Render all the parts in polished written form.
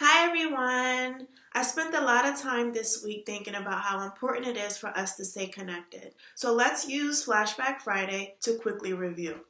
Hi everyone! I spent a lot of time this week thinking about how important it is for us to stay connected. So let's use Flashback Friday to quickly review.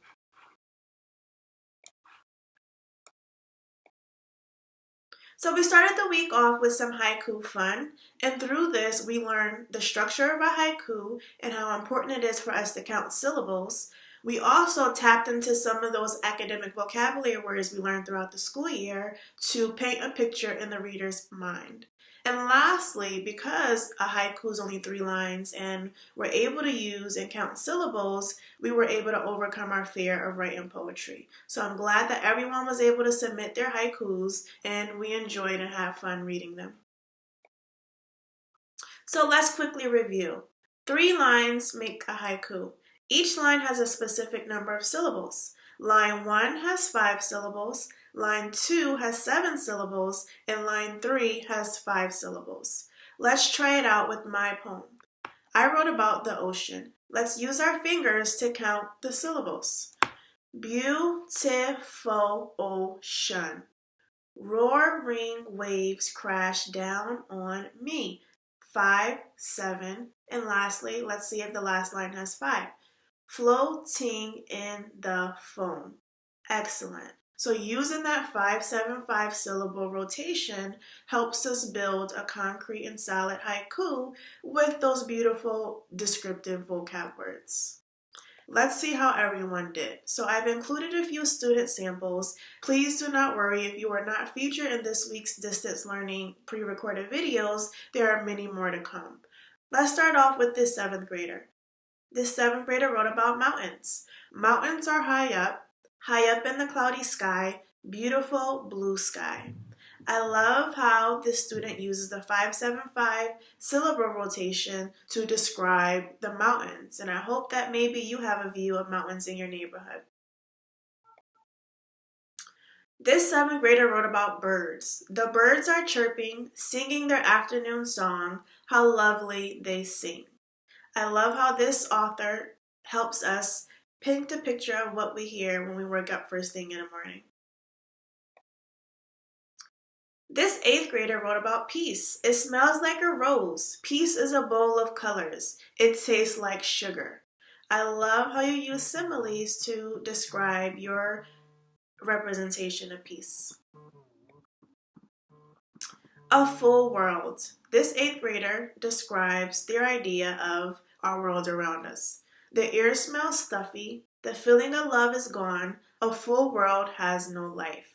So we started the week off with some haiku fun, and through this we learned the structure of a haiku and how important it is for us to count syllables. We also tapped into some of those academic vocabulary words we learned throughout the school year to paint a picture in the reader's mind. And lastly, because a haiku is only 3 lines and we're able to use and count syllables, we were able to overcome our fear of writing poetry. So I'm glad that everyone was able to submit their haikus and we enjoyed and had fun reading them. So let's quickly review. 3 lines make a haiku. Each line has a specific number of syllables. Line 1 has 5 syllables, line 2 has 7 syllables, and line 3 has 5 syllables. Let's try it out with my poem. I wrote about the ocean. Let's use our fingers to count the syllables. Beautiful ocean. Roaring waves crash down on me. 5, 7, and lastly, let's see if the last line has 5. Floating in the foam. Excellent. So using that 5-7-5 syllable rotation helps us build a concrete and solid haiku with those beautiful descriptive vocab words. Let's see how everyone did. So I've included a few student samples. Please do not worry if you are not featured in this week's distance learning pre-recorded videos. There are many more to come. Let's start off with this 7th grader. This 7th grader wrote about mountains. Mountains are high up in the cloudy sky, beautiful blue sky. I love how this student uses the 5-7-5 syllable rotation to describe the mountains, and I hope that maybe you have a view of mountains in your neighborhood. This 7th grader wrote about birds. The birds are chirping, singing their afternoon song. How lovely they sing. I love how this author helps us paint a picture of what we hear when we wake up first thing in the morning. This 8th grader wrote about peace. It smells like a rose. Peace is a bowl of colors. It tastes like sugar. I love how you use similes to describe your representation of peace. A full world. This 8th grader describes their idea of our world around us. The air smells stuffy. The feeling of love is gone. A full world has no life.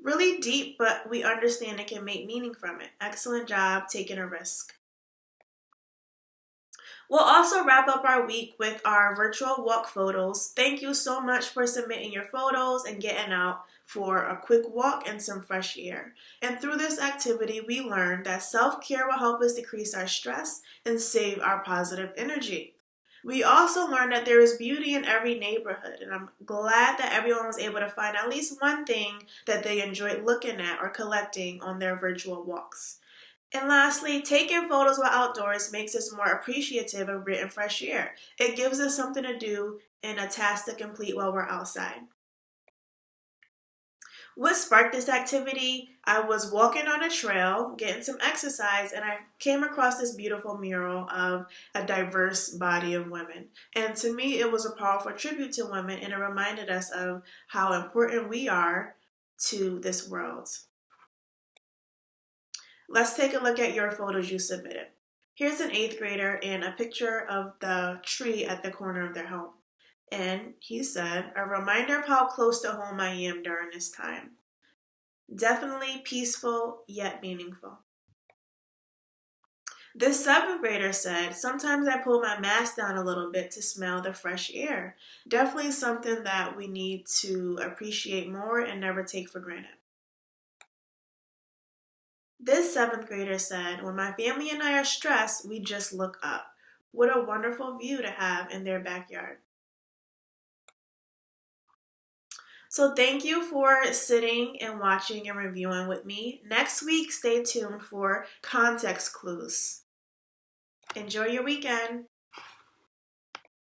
Really deep, but we understand it can make meaning from it. Excellent job taking a risk. We'll also wrap up our week with our virtual walk photos. Thank you so much for submitting your photos and getting out for a quick walk and some fresh air. And through this activity, we learned that self-care will help us decrease our stress and save our positive energy. We also learned that there is beauty in every neighborhood, and I'm glad that everyone was able to find at least one thing that they enjoyed looking at or collecting on their virtual walks. And lastly, taking photos while outdoors makes us more appreciative of written fresh air. It gives us something to do and a task to complete while we're outside. What sparked this activity? I was walking on a trail, getting some exercise, and I came across this beautiful mural of a diverse body of women. And to me, it was a powerful tribute to women, and it reminded us of how important we are to this world. Let's take a look at your photos you submitted. Here's an 8th grader and a picture of the tree at the corner of their home. And he said, a reminder of how close to home I am during this time. Definitely peaceful yet meaningful. This 7th grader said, sometimes I pull my mask down a little bit to smell the fresh air. Definitely something that we need to appreciate more and never take for granted. This 7th grader said, when my family and I are stressed, we just look up. What a wonderful view to have in their backyard. So thank you for sitting and watching and reviewing with me. Next week, stay tuned for context clues. Enjoy your weekend.